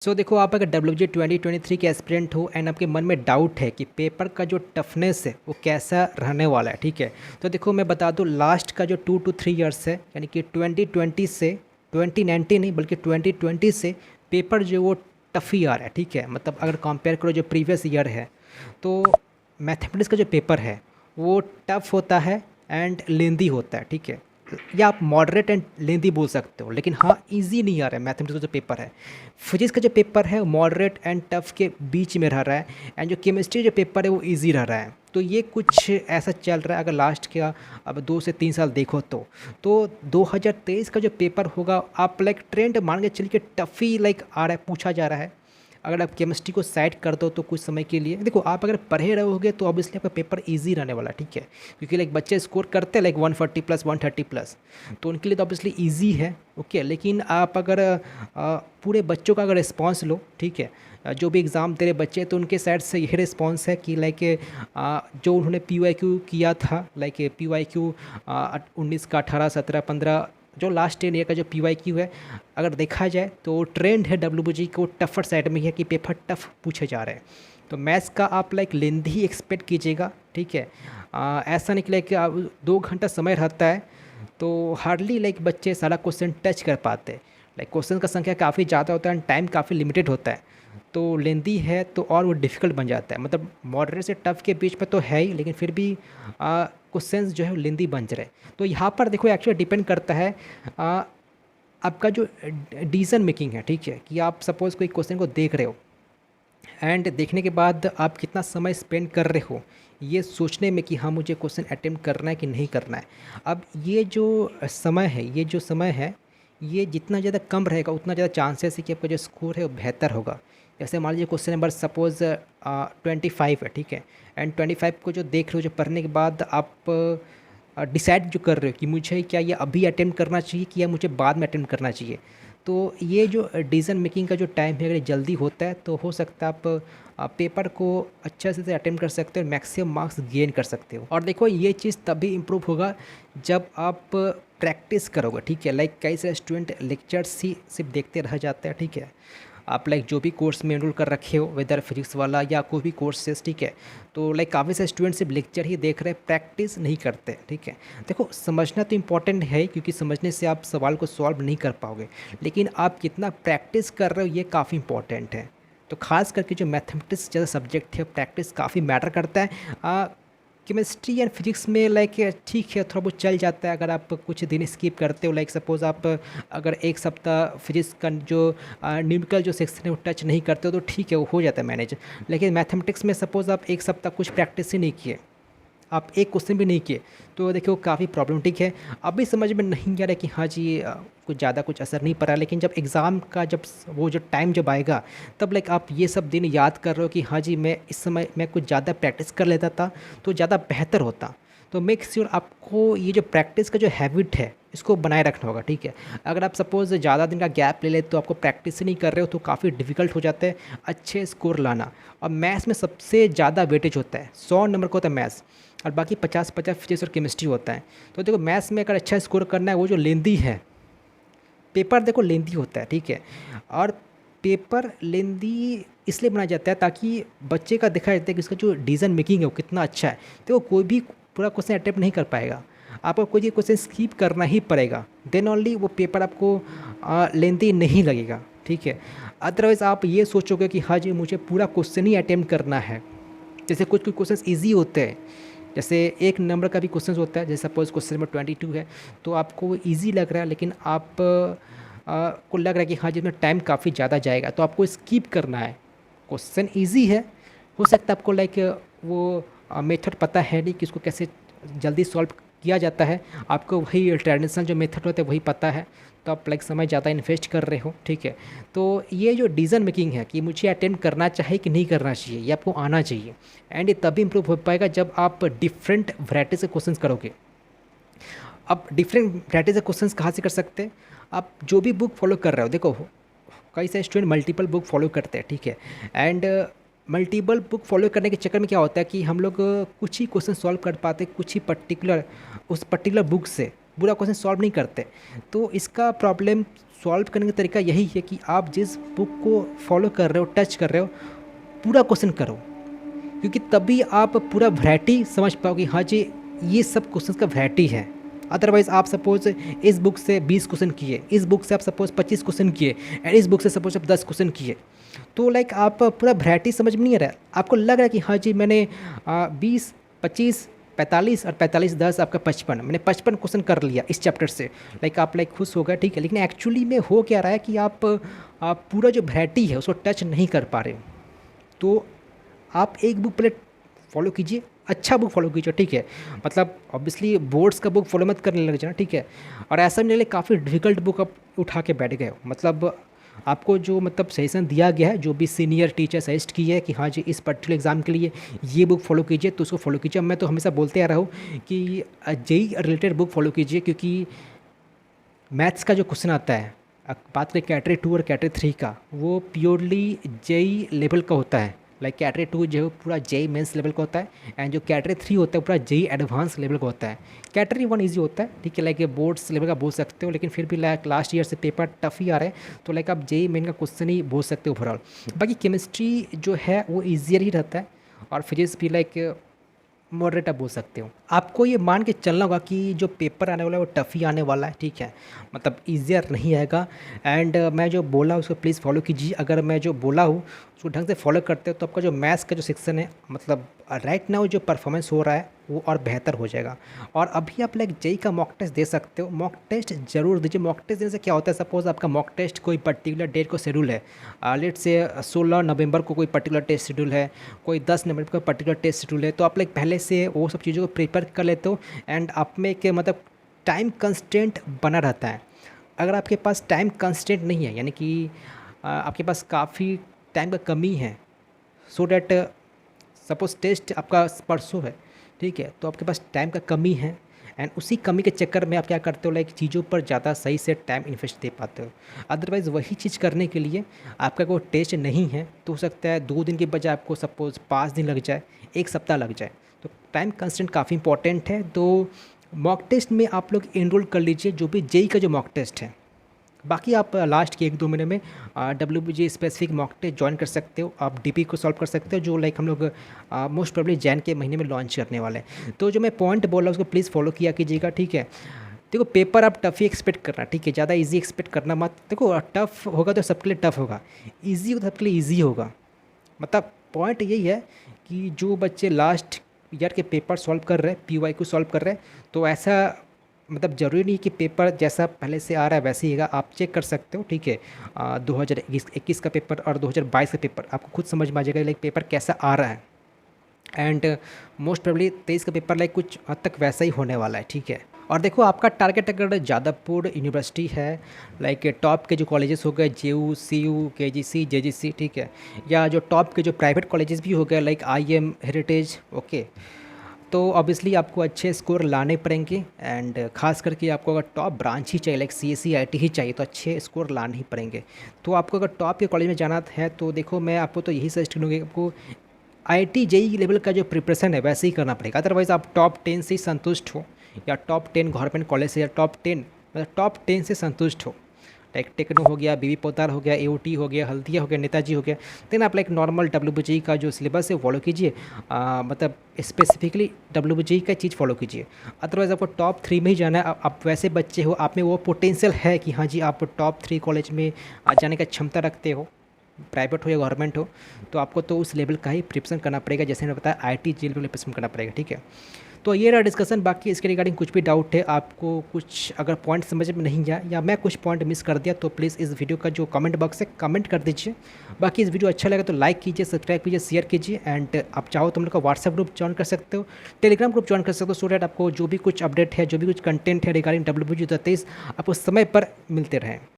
देखो, आप अगर WG 2023 के एस्पिरेंट हो एंड आपके मन में डाउट है कि पेपर का जो टफनेस है वो कैसा रहने वाला है, ठीक है। तो देखो, मैं बता दूं, लास्ट का जो 2 to 3 ईयर्स है, यानी कि 2020 से 2019 नहीं बल्कि 2020 से पेपर जो वो टफ ही आ रहा है, ठीक है। मतलब अगर कंपेयर करो जो प्रीवियस ईयर है, तो मैथमेटिक्स का जो पेपर है वो टफ होता है एंड लेंदी होता है, ठीक है। या आप मॉडरेट एंड लेंदी बोल सकते हो, लेकिन हाँ, इजी नहीं आ रहा है मैथमेटिक्स का जो पेपर है। फिजिक्स का जो पेपर है मॉडरेट एंड टफ के बीच में रह रहा है, एंड जो केमिस्ट्री जो पेपर है वो इजी रह रहा है। तो ये कुछ ऐसा चल रहा है अगर लास्ट का अब 2 से 3 साल देखो तो 2023 का जो पेपर होगा, आप लाइक ट्रेंड मान के चलिए कि टफ ही लाइक आ रहा है, पूछा जा रहा है। अगर आप केमिस्ट्री को साइड कर दो तो कुछ समय के लिए देखो, आप अगर पढ़े रहोगे तो ऑब्वियसली आपका पेपर इजी रहने वाला है, ठीक है। क्योंकि लाइक बच्चे स्कोर करते हैं लाइक 140 प्लस 130 प्लस, तो उनके लिए तो ऑब्वियसली इजी है, ओके। लेकिन आप अगर पूरे बच्चों का अगर रिस्पॉन्स लो, ठीक है, जो भी एग्ज़ाम दे रहे बच्चे, तो उनके साइड से यही रिस्पॉन्स है कि लाइक जो उन्होंने PYQ किया था, लाइक PYQ 19 का 18 17 15, जो लास्ट 10 ईयर का जो PYQ है, अगर देखा जाए तो ट्रेंड है WG को टफर साइड में है कि पेपर टफ पूछे जा रहे हैं। तो मैथ्स का आप लाइक लेंथी एक्सपेक्ट कीजिएगा, ठीक है। ऐसा निकले कि आप 2 घंटा समय रहता है तो हार्डली लाइक बच्चे सारा क्वेश्चन टच कर पाते हैं। लाइक क्वेश्चन का संख्या काफ़ी ज़्यादा होता है एंड टाइम काफ़ी लिमिटेड होता है, तो लेंदी है तो और वो डिफ़िकल्ट बन जाता है। मतलब मॉडरेट से टफ के बीच में तो है ही, लेकिन फिर भी क्वेश्चंस जो है वो लेंदी बन रहे। तो यहाँ पर देखो, एक्चुअली डिपेंड करता है आपका जो डिसीजन मेकिंग है, ठीक है। कि आप सपोज़ कोई क्वेश्चन को देख रहे हो एंड देखने के बाद आप कितना समय स्पेंड कर रहे हो ये सोचने में कि हाँ, मुझे क्वेश्चन अटेम्प्ट करना है कि नहीं करना है। अब ये जो समय है ये जितना ज़्यादा कम रहेगा उतना ज़्यादा चांसेस है कि आपका जो स्कोर है वो बेहतर होगा। जैसे मान लीजिए क्वेश्चन नंबर सपोज़ 25 है, ठीक है। एंड 25 को जो देख रहे हो, जो पढ़ने के बाद आप डिसाइड जो कर रहे हो कि मुझे क्या ये अभी अटेम्प्ट करना चाहिए कि या मुझे बाद में अटेम्प्ट करना चाहिए। तो ये जो डिसीजन मेकिंग का जो टाइम है, अगर ये जल्दी होता है तो हो सकता है आप पेपर को अच्छे से अटेम्प्ट कर सकते हो और मैक्सिमम मार्क्स गेन कर सकते हो। और देखो, ये चीज़ तभी इम्प्रूव होगा जब आप प्रैक्टिस करोगे, ठीक है। लाइक कई सारे स्टूडेंट लेक्चर्स ही सिर्फ देखते रह जाते हैं, ठीक है। आप लाइक जो भी कोर्स में एनरोल कर रखे हो, वेदर फिजिक्स वाला या कोई भी कोर्सेस, ठीक है, तो लाइक काफ़ी सारे स्टूडेंट सिर्फ लेक्चर ही देख रहे हैं, प्रैक्टिस नहीं करते, ठीक है। देखो, समझना तो इम्पॉर्टेंट है क्योंकि समझने से आप सवाल को सॉल्व नहीं कर पाओगे, लेकिन आप कितना प्रैक्टिस कर रहे हो ये काफ़ी इंपॉर्टेंट है। तो खास करके जो मैथमेटिक्स जैसा सब्जेक्ट है, प्रैक्टिस काफ़ी मैटर करता है। केमिस्ट्री एंड फिजिक्स में लाइक ठीक है, थोड़ा बहुत चल जाता है अगर आप कुछ दिन स्किप करते हो। लाइक सपोज़ आप अगर एक सप्ताह फिजिक्स का जो न्यूमेरिकल जो सेक्शन है वो टच नहीं करते हो तो ठीक है, वो हो जाता है मैनेज। लेकिन मैथमेटिक्स में सपोज़ आप एक सप्ताह कुछ प्रैक्टिस ही नहीं किए, आप एक क्वेश्चन भी नहीं किए, तो देखिए वो काफ़ी प्रॉब्लमेटिक है। अभी समझ में नहीं आ रहा है कि हाँ जी, कुछ ज़्यादा कुछ असर नहीं पड़ा, लेकिन जब एग्ज़ाम का वो जो टाइम जब आएगा, तब लाइक आप ये सब दिन याद कर रहे हो कि हाँ जी, मैं इस समय मैं कुछ ज़्यादा प्रैक्टिस कर लेता था तो ज़्यादा बेहतर होता। तो मेक श्योर आपको ये जो प्रैक्टिस का जो हैबिट है इसको बनाए रखना होगा, ठीक है। अगर आप सपोज़ ज़्यादा दिन का गैप ले ले तो आपको प्रैक्टिस ही नहीं कर रहे हो तो काफ़ी डिफ़िकल्ट हो जाता है अच्छे स्कोर लाना। और मैथ्स में सबसे ज़्यादा वेटेज होता है, 100 नंबर का होता है मैथ्स, और बाकी 50-50 फिजिक्स और केमिस्ट्री होता है। तो देखो, मैथ्स में अगर अच्छा स्कोर करना है, वो जो लेंदी है पेपर, देखो लेंदी होता है, ठीक है। और पेपर लेंदी इसलिए बनाया जाता है ताकि बच्चे का देखा जाता है कि इसका जो डिसीजन मेकिंग है वो कितना अच्छा है। तो कोई भी पूरा क्वेश्चन अटेम्प्ट नहीं कर पाएगा, आपको कोई भी क्वेश्चन स्किप करना ही पड़ेगा, देन ओनली वो पेपर आपको लेंदी नहीं लगेगा, ठीक है। अदरवाइज़ आप ये सोचोगे कि हाँ जी, मुझे पूरा क्वेश्चन ही अटेम्प्ट करना है। जैसे कुछ कुछ क्वेश्चन ईजी होते हैं, जैसे 1 नंबर का भी क्वेश्चन होता है, जैसे सपोज क्वेश्चन नंबर 22 है, तो आपको वो ईजी लग रहा है, लेकिन आप को लग रहा है कि हाँ जी, इसमें टाइम काफ़ी ज़्यादा जाएगा, तो आपको स्किप करना है। क्वेश्चन ईजी है, हो सकता है आपको लाइक वो मेथड पता है नहीं कि इसको कैसे जल्दी सॉल्व किया जाता है, आपको वही ट्रेडिशनल जो मेथड होता है वही पता है, तो आप लाइक समय ज़्यादा इन्वेस्ट कर रहे हो, ठीक है। तो ये जो डिसीजन मेकिंग है कि मुझे अटेम्प्ट करना चाहिए कि नहीं करना चाहिए, ये आपको आना चाहिए। एंड ये तभी इम्प्रूव हो पाएगा जब आप डिफरेंट वैरायटी से क्वेश्चंस करोगे। अब डिफरेंट वैरायटी से क्वेश्चंस कहाँ से कर सकते हैं, आप जो भी बुक फॉलो कर रहे हो। देखो, कई सारे स्टूडेंट मल्टीपल बुक फॉलो करते हैं, ठीक है। एंड मल्टीपल बुक फॉलो करने के चक्कर में क्या होता है कि हम लोग कुछ ही क्वेश्चन सॉल्व कर पाते, कुछ ही पर्टिकुलर उस पर्टिकुलर बुक से पूरा क्वेश्चन सॉल्व नहीं करते। तो इसका प्रॉब्लम सॉल्व करने का तरीका यही है कि आप जिस बुक को फॉलो कर रहे हो, टच कर रहे हो, पूरा क्वेश्चन करो, क्योंकि तभी आप पूरा वैरायटी समझ पाओगे। हाँ जी, ये सब क्वेश्चन का वैरायटी है। अदरवाइज़ आप सपोज इस बुक से 20 क्वेश्चन किए, इस बुक से आप सपोज 25 क्वेश्चन किए, एंड इस बुक से सपोज आप 10 क्वेश्चन किए, तो लाइक आप पूरा वैरायटी समझ में नहीं आ रहा है। आपको लग रहा है कि हाँ जी मैंने 20, 25, 45 और 45, 10 आपका 55, मैंने 55 क्वेश्चन कर लिया इस चैप्टर से, लाइक आप लाइक खुश हो गए, ठीक है। लेकिन एक्चुअली में हो क्या रहा है कि आप पूरा जो वैरायटी है उसको टच नहीं कर पा रहे हो। तो आप एक बुक पहले फॉलो कीजिए, अच्छा बुक फॉलो कीजिए, ठीक है। मतलब ऑब्वियसली बोर्ड्स का बुक फॉलो मत करने लग जाना, ठीक है। और ऐसा नहीं लगे काफ़ी डिफ़िकल्ट बुक आप उठा के बैठ गए हो। मतलब आपको जो मतलब सजेशन दिया गया है, जो भी सीनियर टीचर सजेस्ट की है कि हाँ जी इस पर्टिकुलर एग्ज़ाम के लिए ये बुक फॉलो कीजिए, तो उसको फॉलो कीजिए। मैं तो हमेशा बोलते आ रहा हूँ कि जेई रिलेटेड बुक फॉलो कीजिए, क्योंकि मैथ्स का जो क्वेश्चन आता है, बात करें कैटेगरी 2 और कैटेगरी 3 का, वो प्योरली जेई लेवल का होता है। लाइक कैटेगरी 2 जो है पूरा जेई मेंस लेवल का होता है, एंड जो कैटेगरी 3 होता है पूरा जेई एडवांस लेवल का होता है। कैटेगरी 1 ईजी होता है, ठीक है, लाइक बोर्ड्स लेवल का बोल सकते हो, लेकिन फिर भी लाइक लास्ट ईयर से पेपर टफ ही आ रहे हैं, तो लाइक आप जेई मेन का क्वेश्चन ही बोल सकते हो ओवरऑल। बाकी केमिस्ट्री जो है वो ईजियर ही रहता है, और फिजिक्स भी लाइक मॉडरेट आप बोल सकते हो। आपको ये मान के चलना होगा कि जो पेपर आने वाला है वो टफ ही आने वाला है, ठीक है, मतलब ईजियर नहीं आएगा। एंड मैं जो बोला उसको प्लीज़ फॉलो कीजिए। अगर मैं जो बोला हूँ उसको ढंग से फॉलो करते हो तो आपका जो मैथ्स का जो सेक्शन है, मतलब राइट नाउ जो परफॉर्मेंस हो रहा है वो और बेहतर हो जाएगा। और अभी आप लाइक जेई का मॉक टेस्ट दे सकते हो, मॉक टेस्ट ज़रूर दीजिए। मॉक टेस्ट देने से क्या होता है, सपोज़ आपका मॉक टेस्ट कोई पर्टिकुलर डेट को शेड्यूल है, लेट से 16 नवंबर को कोई पर्टिकुलर टेस्ट शेड्यूल है, कोई 10 नवंबर को पर्टिकुलर टेस्ट शेड्यूल है, तो आप लाइक पहले से वो सब चीज़ों को प्रिपेयर कर लेते हो, एंड आप में एक मतलब टाइम कंस्ट्रेंट बना रहता है। अगर आपके पास टाइम कंस्ट्रेंट नहीं है, यानी कि आपके पास काफ़ी टाइम का कमी है, सो डैट सपोज टेस्ट आपका परसों है, ठीक है, तो आपके पास टाइम का कमी है, एंड उसी कमी के चक्कर में आप क्या करते हो, लाइक चीज़ों पर ज़्यादा सही से टाइम इन्वेस्ट दे पाते हो। अदरवाइज़ वही चीज़ करने के लिए आपका कोई टेस्ट नहीं है तो हो सकता है 2 दिन के बजाय आपको सपोज़ 5 दिन लग जाए, 1 सप्ताह लग जाए। तो टाइम कंस्टेंट काफ़ी इंपॉर्टेंट है। तो मॉक टेस्ट में आप लोग एनरोल कर लीजिए, जो भी जेई का जो मॉक टेस्ट है। बाकी आप लास्ट के 1-2 महीने में WBG specific mock test join कर सकते हो, आप डीपी को सॉल्व कर सकते हो, जो लाइक हम लोग मोस्ट प्रोबेबली जैन के महीने में लॉन्च करने वाले हैं। तो जो मैं पॉइंट बोल रहा हूँ उसको प्लीज़ फॉलो किया कीजिएगा, ठीक है। देखो पेपर आप टफ ही एक्सपेक्ट करना, ठीक है, ज़्यादा इजी एक्सपेक्ट करना मत। देखो टफ होगा तो सबके लिए टफ होगा, ईजी होगा तो सबके लिए ईजी होगा। मतलब पॉइंट यही है कि जो बच्चे लास्ट ईयर के पेपर सॉल्व कर रहे हैं, PY को सॉल्व कर रहे हैं, तो ऐसा मतलब ज़रूरी नहीं कि पेपर जैसा पहले से आ रहा है वैसे ही है, आप चेक कर सकते हो, ठीक है। 2021 का पेपर और 2022 का पेपर आपको खुद समझ में आ जाएगा लाइक पेपर कैसा आ रहा है। एंड मोस्ट प्रोबेबली 23 का पेपर लाइक कुछ हद तक वैसा ही होने वाला है, ठीक है। और देखो आपका टारगेट अगर जादवपुर यूनिवर्सिटी है, लाइक टॉप के जो कॉलेजेस हो गए JU, CU, KGC, JGC, ठीक है, या जो टॉप के जो प्राइवेट कॉलेजेस भी हो गए लाइक IM, हेरिटेज, ओके, तो ऑब्वियसली आपको अच्छे स्कोर लाने पड़ेंगे। एंड खास करके आपको अगर टॉप ब्रांच ही चाहिए लाइक CSE IT ही चाहिए तो अच्छे स्कोर लाने ही पड़ेंगे। तो आपको अगर टॉप के कॉलेज में जाना है तो देखो मैं आपको तो यही सजेस्ट करूँगी, आपको IIT JEE लेवल का जो प्रिपरेशन है वैसे ही करना पड़ेगा। अदरवाइज़ आप टॉप 10 से ही संतुष्ट हो, या टॉप 10 गवर्नमेंट कॉलेज से, या टॉप 10 मतलब टॉप 10 से संतुष्ट हो, लाइक टेक्नो हो गया, BB पोद्दार हो गया, AOT हो गया, हल्दिया हो गया, नेताजी हो गया, देन आप लाइक नॉर्मल WBG का जो सिलेबस है फॉलो कीजिए, मतलब स्पेसिफिकली WBG का चीज़ फॉलो कीजिए। अदरवाइज़ आपको टॉप 3 में ही जाना है। आप वैसे बच्चे हो, आप में वो पोटेंशियल है कि हाँ जी आप टॉप 3 कॉलेज में जाने का क्षमता रखते हो, प्राइवेट हो या गवर्नमेंट हो, तो आपको तो उस लेवल का ही प्रिपरेशन करना पड़ेगा, जैसे मैंने बताया IIT JEE लेवल प्रिपरेशन करना पड़ेगा, ठीक है। तो ये रहा डिस्कशन। बाकी इसके रिगार्डिंग कुछ भी डाउट है, आपको कुछ अगर पॉइंट समझ में नहीं आया या मैं कुछ पॉइंट मिस कर दिया, तो प्लीज़ इस वीडियो का जो कमेंट बॉक्स है कमेंट कर दीजिए। बाकी इस वीडियो अच्छा लगा तो लाइक कीजिए, सब्सक्राइब कीजिए, शेयर कीजिए, एंड आप चाहो तो हम लोग का व्हाट्सएप ग्रुप ज्वाइन कर सकते हो, टेलीग्राम ग्रुप ज्वाइन कर सकते हो, सो डैट आपको जो भी कुछ अपडेट है, जो भी कुछ कंटेंट है रिगार्डिंग WBG 2023 आपको समय पर मिलते रहें।